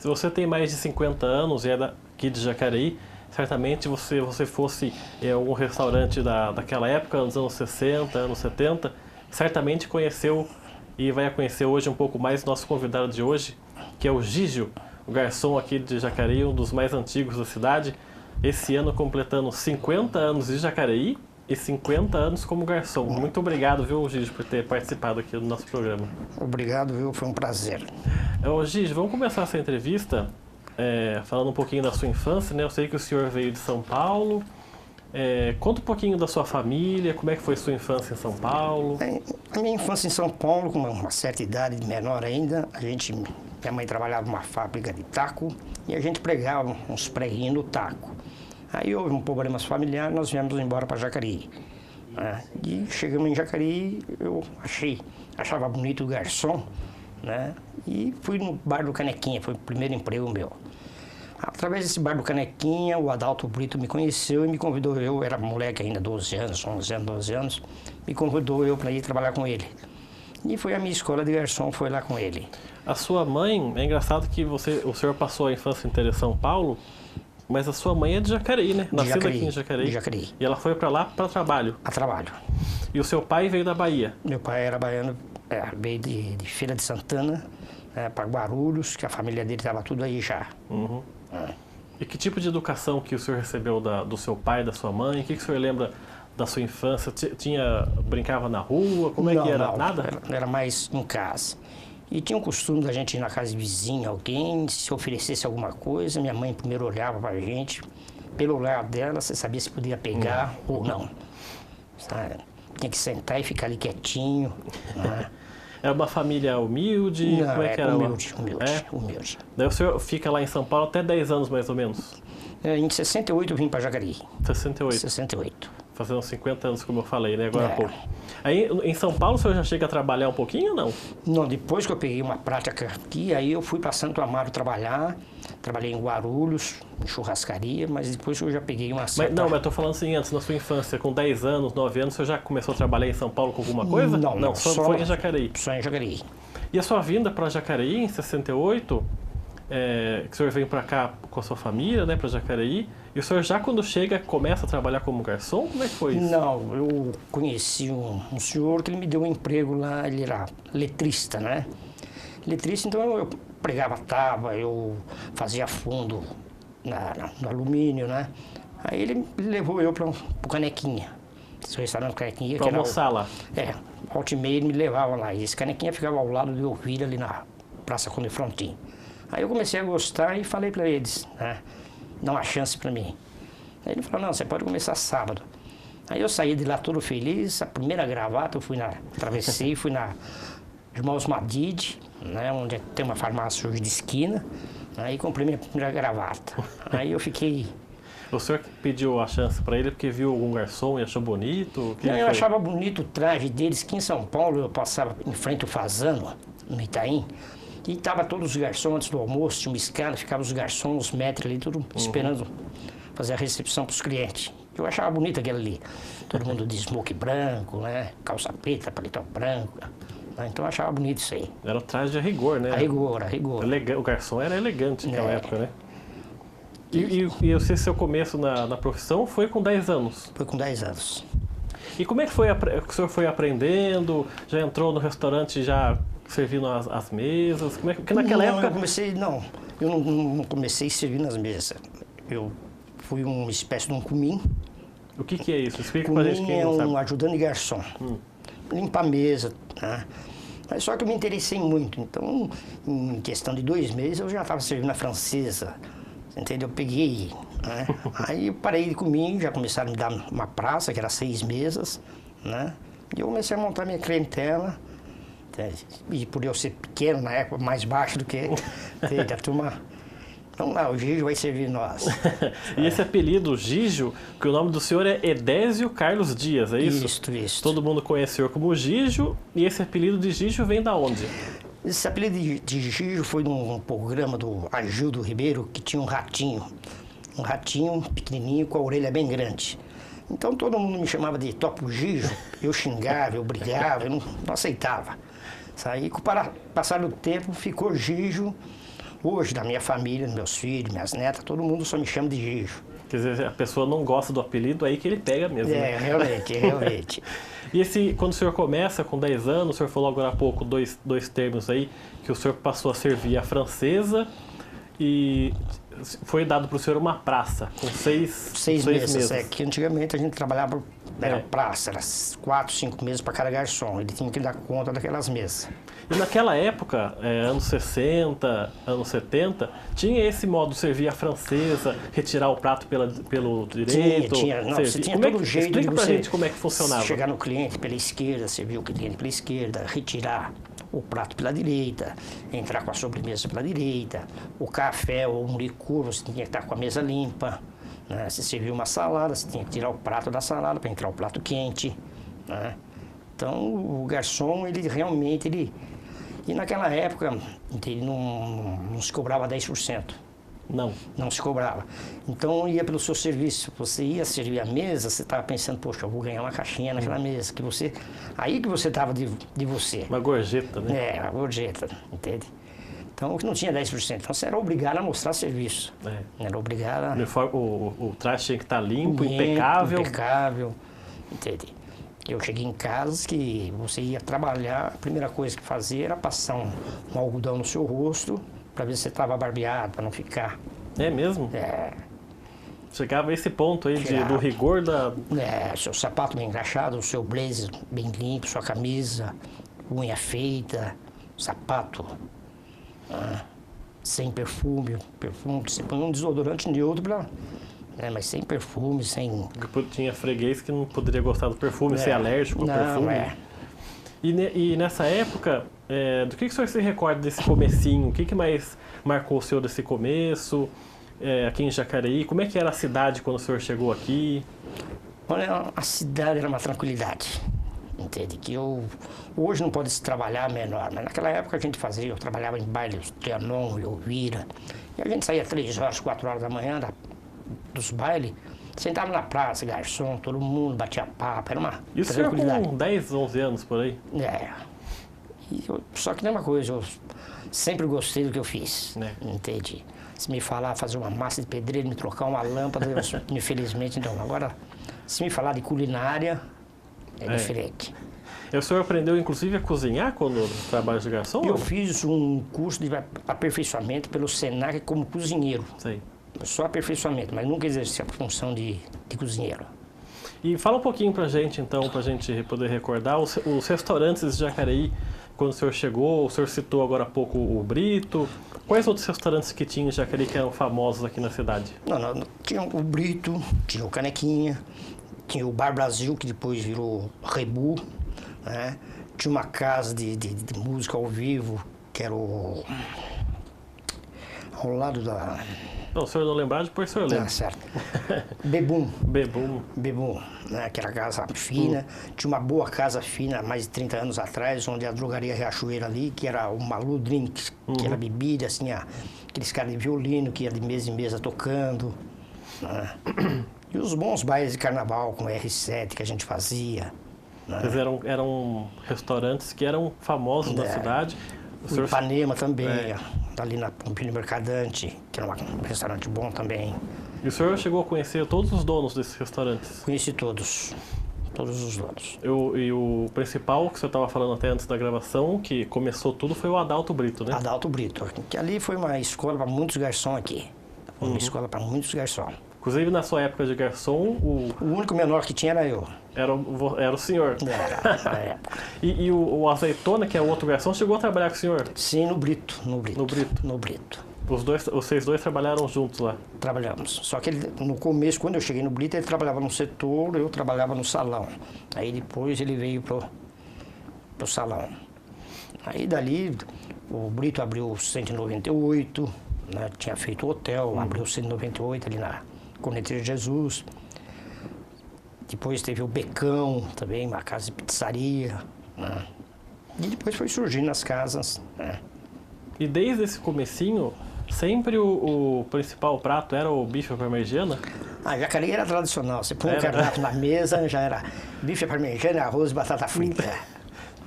Se você tem mais de 50 anos e é daqui de Jacareí, certamente você fosse em algum restaurante daquela época, nos anos 60, anos 70, certamente conheceu e vai conhecer hoje um pouco mais nosso convidado de hoje, que é o Gígio, o garçom aqui de Jacareí, um dos mais antigos da cidade. Esse ano completando 50 anos de Jacareí e 50 anos como garçom. Muito obrigado, viu, Gígio, por ter participado aqui do nosso programa. Obrigado, viu? Foi um prazer. Gígio, vamos começar essa entrevista falando um pouquinho da sua infância, né? Eu sei que o senhor veio de São Paulo. Conta um pouquinho da sua família, como é que foi sua infância em São Paulo? A minha infância em São Paulo, com uma certa idade, menor ainda, minha mãe trabalhava numa fábrica de taco e a gente pregava uns preguinhos no taco. Aí houve um problema familiar, nós viemos embora para Jacareí. Né? E chegamos em Jacareí, eu achava bonito o garçom, né? E fui no Bar do Canequinha, foi o primeiro emprego meu. Através desse Bar do Canequinha, o Adalto Brito me conheceu e me convidou, eu era moleque ainda, 12 anos, 11 anos, 12 anos, me convidou eu para ir trabalhar com ele. E foi a minha escola de garçom, foi lá com ele. A sua mãe, é engraçado que o senhor passou a infância inteira em São Paulo, mas a sua mãe é de Jacareí, né? Nascida aqui em Jacareí. De Jacareí. E ela foi para lá para trabalho. A trabalho. E o seu pai veio da Bahia? Meu pai era baiano, veio de Feira de Santana, para Guarulhos, que a família dele estava tudo aí já. Uhum. E que tipo de educação que o senhor recebeu do seu pai, da sua mãe? O que o senhor lembra da sua infância? Brincava na rua? Como é que era? Não, Nada? Era mais em casa. E tinha o costume da gente ir na casa de vizinha, alguém, se oferecesse alguma coisa, minha mãe primeiro olhava para a gente, pelo olhar dela, você sabia se podia pegar ou não. Sabe? Tinha que sentar e ficar ali quietinho. Né? É uma família humilde? Não, como é que era? Humilde. Daí o senhor fica lá em São Paulo até 10 anos, mais ou menos? Em 68 eu vim para Jacareí. 68? 68. Fazendo 50 anos, como eu falei, né? Agora há pouco. Aí, em São Paulo, o senhor já chega a trabalhar um pouquinho ou não? Não, depois que eu peguei uma prática aqui, aí eu fui para Santo Amaro trabalhar. Trabalhei em Guarulhos, em churrascaria, mas depois eu já peguei uma certa... Mas estou falando assim, antes, na sua infância, com 10 anos, 9 anos, o senhor já começou a trabalhar em São Paulo com alguma coisa? Não, só foi em Jacareí. Só em Jacareí. E a sua vinda para Jacareí, em 68, que o senhor vem para cá com a sua família, né, para Jacareí, e o senhor já quando chega começa a trabalhar como garçom? Como é que foi isso? Não, eu conheci um senhor que ele me deu um emprego lá, ele era letrista, né? Letrista, então eu pregava tábua, eu fazia fundo no alumínio, né? Aí ele levou eu para o Canequinha, esse restaurante Canequinha. Para almoçar lá? Volta e meia ele me levava lá, e esse Canequinha ficava ao lado de Ouvira, ali na Praça Conde Frontin. Aí eu comecei a gostar e falei para eles, né? Dá uma chance para mim. Aí ele falou, não, você pode começar sábado. Aí eu saí de lá todo feliz, a primeira gravata eu atravessei, fui na Irmãos Madide, né, onde tem uma farmácia hoje de esquina, aí comprei minha primeira gravata. Aí eu fiquei... O senhor pediu a chance para ele porque viu algum garçom e achou bonito? Não, eu achava bonito o traje deles, que em São Paulo eu passava em frente ao Fazano, no Itaim, e tava todos os garçons antes do almoço, tinha uma escada, ficavam os garçons, os maîtres ali, tudo esperando fazer a recepção para os clientes. Eu achava bonito aquele ali. Todo mundo de smoke branco, né? Calça preta, paletó branco. Então eu achava bonito isso aí. Era o traje a rigor, né? A rigor. O garçom era elegante naquela época, né? E o seu começo na profissão foi com 10 anos? Foi com 10 anos. E como é que foi o senhor foi aprendendo? Já entrou no restaurante já servindo as mesas? Porque naquela época... Eu não comecei servindo nas mesas. Eu fui uma espécie de um cumim. O que é isso? Explica pra gente quem não sabe. É um ajudante de garçom. Limpa a mesa, tá? Mas só que eu me interessei muito. Então, em questão de 2 meses, eu já estava servindo a francesa. Entendeu? Eu peguei, né? Aí eu parei de comer, já começaram a me dar uma praça, que era 6 mesas, né? E eu comecei a montar minha clientela. E por eu ser pequeno, na época, mais baixo do que a turma... Então lá, o Gígio vai servir nós. E esse apelido, Gígio, que o nome do senhor é Edésio Carlos Dias, é isso? Isso. Todo mundo conhece o senhor como Gígio, e esse apelido de Gígio vem da onde? Esse apelido de Gígio foi num programa do Agildo Ribeiro, que tinha um ratinho pequenininho com a orelha bem grande. Então todo mundo me chamava de Topo Gígio, eu xingava, eu brigava, eu não aceitava. Aí com o passar do tempo ficou Gígio, Hoje, da minha família, meus filhos, minhas netas, todo mundo só me chama de Gijo. Quer dizer, a pessoa não gosta do apelido, aí que ele pega mesmo, né? Realmente, realmente. E quando o senhor começa com 10 anos, o senhor falou agora há pouco dois termos aí, que o senhor passou a servir a francesa e foi dado para o senhor uma praça com seis meses. Que antigamente a gente trabalhava, era praça, era 4, 5 meses para cada garçom. Ele tinha que dar conta daquelas mesas. E naquela época, anos 60, anos 70, tinha esse modo de servir a francesa, retirar o prato pelo direito? Você tinha todo o jeito explica de pra você gente como é que funcionava. Chegar no cliente pela esquerda, servir o cliente pela esquerda, retirar o prato pela direita, entrar com a sobremesa pela direita, o café ou um licor, você tinha que estar com a mesa limpa, né? Se serviu uma salada, você tinha que tirar o prato da salada para entrar o prato quente, né? Então, o garçom, ele realmente, E naquela época, ele não se cobrava 10%. Não se cobrava. Então, ia pelo seu serviço. Você ia servir a mesa, você estava pensando, poxa, eu vou ganhar uma caixinha naquela mesa. Aí que você estava de você. Uma gorjeta, né? Uma gorjeta, entende? Então, não tinha 10%. Então, você era obrigado a mostrar serviço. Era obrigado a... O traje tinha que estar limpo, impecável. Impecável, entende? Eu cheguei em casa que você ia trabalhar, a primeira coisa que fazia era passar um algodão no seu rosto para ver se você estava barbeado, para não ficar... É mesmo? Chegava a esse ponto aí do rigor da... seu sapato bem engraxado, o seu blazer bem limpo, sua camisa, unha feita, sapato sem perfume, você põe um desodorante neutro para... mas sem perfume, sem... Tinha freguês que não poderia gostar do perfume, ser alérgico ao perfume. E nessa época, do que o senhor se recorda desse comecinho? O que mais marcou o senhor desse começo, aqui em Jacareí? Como é que era a cidade quando o senhor chegou aqui? Olha, a cidade era uma tranquilidade, entende? Que hoje não pode se trabalhar menor, mas naquela época a gente fazia, eu trabalhava em bailes, Trianon, Elvira, e a gente saía 3 horas, 4 horas da manhã dos bailes, sentava na praça, garçom, todo mundo batia papo, era uma Isso tranquilidade. Com 10, 11 anos por aí? Só que não é uma coisa, eu sempre gostei do que eu fiz, entende? Se me falar fazer uma massa de pedreiro, me trocar uma lâmpada, infelizmente não. Agora, se me falar de culinária, é diferente. E o senhor aprendeu, inclusive, a cozinhar quando trabalha de garçom? Eu fiz um curso de aperfeiçoamento pelo Senac como cozinheiro. Sei. Só aperfeiçoamento, mas nunca exerci a função de cozinheiro. E fala um pouquinho pra gente, então, pra gente poder recordar os restaurantes de Jacareí, quando o senhor chegou, o senhor citou agora há pouco o Brito. Quais outros restaurantes que tinha em Jacareí que eram famosos aqui na cidade? Não, tinha o Brito, tinha o Canequinha, tinha o Bar Brasil, que depois virou Rebu, né? Tinha uma casa de música ao vivo, que era ao lado da... Não, o senhor não lembrar, depois o senhor lembra. Certo. Bebum. Bebum, né? Aquela casa fina. Tinha uma boa casa fina, há mais de 30 anos atrás, onde a drogaria Riachuelo ali, que era o Malu Drinks, que era bebida, assim, aqueles caras de violino que ia de mesa em mesa tocando. Né? E os bons bailes de carnaval, com R7 que a gente fazia. Né? Eles eram restaurantes que eram famosos na cidade. O Ipanema também, ali na Pompilho Mercadante, que era um restaurante bom também. E o senhor chegou a conhecer todos os donos desses restaurantes? Conheci todos os donos. E o principal, que o senhor estava falando até antes da gravação, que começou tudo, foi o Adalto Brito, né? Adalto Brito, que ali foi uma escola para muitos garçons aqui. Foi uma escola para muitos garçons. Inclusive, na sua época de garçom, o único menor que tinha era eu. Era o senhor. Era, na época. E o Azeitona, que é o outro garçom, chegou a trabalhar com o senhor? Sim, no Brito. No Brito. Vocês dois trabalharam juntos lá? Trabalhamos. Só que no começo, quando eu cheguei no Brito, ele trabalhava no setor, eu trabalhava no salão. Aí depois ele veio pro salão. Aí dali, o Brito abriu o 198, né? Tinha feito o hotel, abriu o 198 ali na Corneteiro de Jesus. Depois teve o Becão também, uma casa de pizzaria. Né? E depois foi surgindo as casas. Né? E desde esse comecinho, sempre o principal prato era o bife à parmegiana? Jacareí era tradicional. Você põe um cardápio na mesa, já era bife à parmegiana, arroz e batata frita.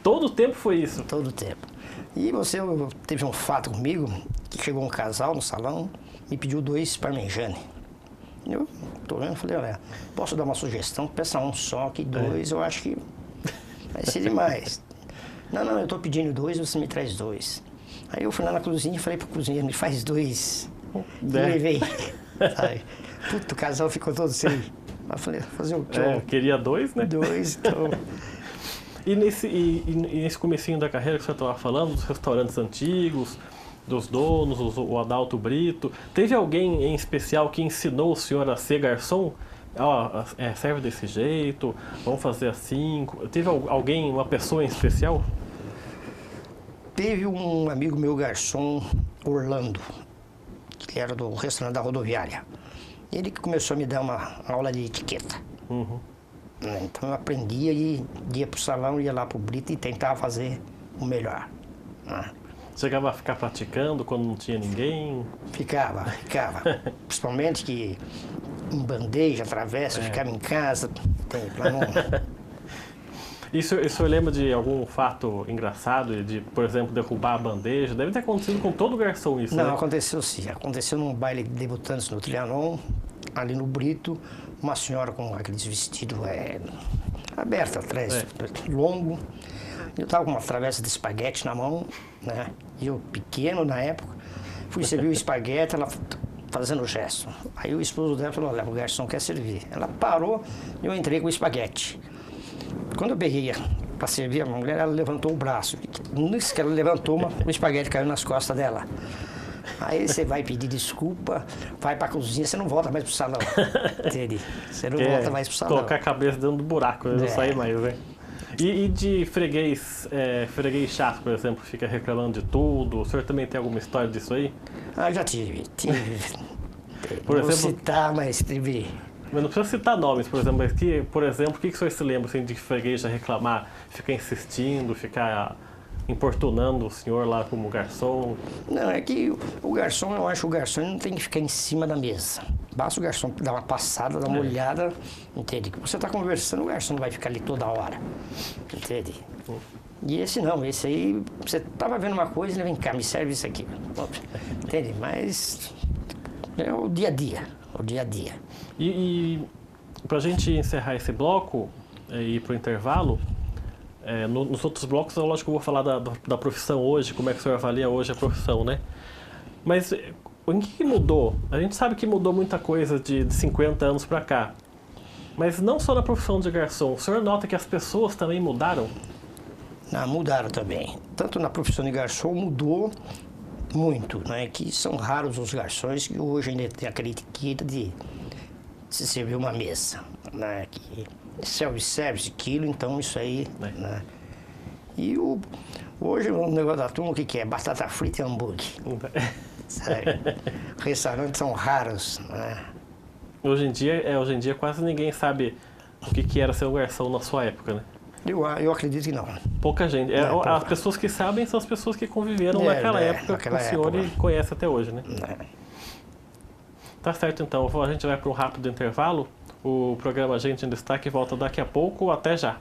Todo o tempo foi isso? Todo o tempo. E você teve um fato comigo, chegou um casal no salão, me pediu 2 parmegiane. Eu tô vendo, falei, olha, posso dar uma sugestão? Peça um só, que 2 eu acho que vai ser demais. Não, eu tô pedindo 2, você me traz 2. Aí eu fui lá na cozinha e falei pro cozinheiro, me faz 2. E levei. Sabe? Puta, o casal ficou todo sem. Eu falei, fazer o quê? Queria 2, né? 2, então... E nesse comecinho da carreira que você estava falando, dos restaurantes antigos, dos donos, o Adalto Brito, teve alguém em especial que ensinou o senhor a ser garçom? Serve desse jeito, vamos fazer assim. Teve alguém, uma pessoa em especial? Teve um amigo meu garçom, Orlando, que era do restaurante da rodoviária. Ele que começou a me dar uma aula de etiqueta. Uhum. Então eu aprendia e ia pro salão, ia lá pro Brito e tentava fazer o melhor. Chegava a ficar praticando quando não tinha ninguém? Ficava. Principalmente que em bandeja, travessa, eu ficava em casa. Lá não... E o senhor lembra de algum fato engraçado, de, por exemplo, derrubar a bandeja? Deve ter acontecido com todo garçom isso, Não, né? aconteceu sim. Aconteceu num baile de debutantes no Trianon, ali no Brito, uma senhora com aqueles vestidos abertos atrás, longo. Eu estava com uma travessa de espaguete na mão, né? E eu, pequeno na época, fui servir o espaguete, ela fazendo o gesto. Aí o esposo dela falou, olha, o garçom quer servir. Ela parou e eu entrei com o espaguete. Quando eu peguei para servir a mulher, ela levantou o braço. Nisso que ela levantou, o espaguete caiu nas costas dela. Aí você vai pedir desculpa, vai para a cozinha, você não volta mais pro salão. Entende? Você não volta mais pro salão. Colocar a cabeça dentro do buraco, não sair mais, né? E de freguês chato, por exemplo, fica reclamando de tudo. O senhor também tem alguma história disso aí? Já tive. Por Vou exemplo, citar, mas tive. Mas não precisa citar nomes, por exemplo, mas por exemplo, o que o senhor se lembra assim, de freguês já reclamar, ficar insistindo, ficar importunando o senhor lá como garçom? Não, é que o garçom, eu acho que o garçom não tem que ficar em cima da mesa. Basta o garçom dar uma passada, dar uma olhada, entende? Você está conversando, o garçom não vai ficar ali toda hora, entende? E esse não, esse aí, você estava vendo uma coisa, ele vem cá, me serve isso aqui. Entende? Mas é o dia a dia, E para a gente encerrar esse bloco e ir para o intervalo, nos outros blocos, lógico que eu vou falar da profissão hoje, como é que o senhor avalia hoje a profissão, né? Mas o que mudou? A gente sabe que mudou muita coisa de 50 anos para cá. Mas não só na profissão de garçom, o senhor nota que as pessoas também mudaram? Não, mudaram também. Tanto na profissão de garçom mudou muito, né? Que são raros os garçons que hoje ainda tem aquela etiqueta de se servir uma mesa, né? Que self-service, quilo, então isso aí, né? E hoje o negócio da turma, o que é? Batata frita e hambúrguer. Sério. Restaurantes são raros, né? Hoje em dia quase ninguém sabe o que era ser um garçom na sua época, né? Eu acredito que não. Pouca gente. As pessoas que sabem são as pessoas que conviveram naquela época que o senhor conhece até hoje, né? Tá certo, então. A gente vai para um rápido intervalo. O programa Gente em Destaque volta daqui a pouco. Até já.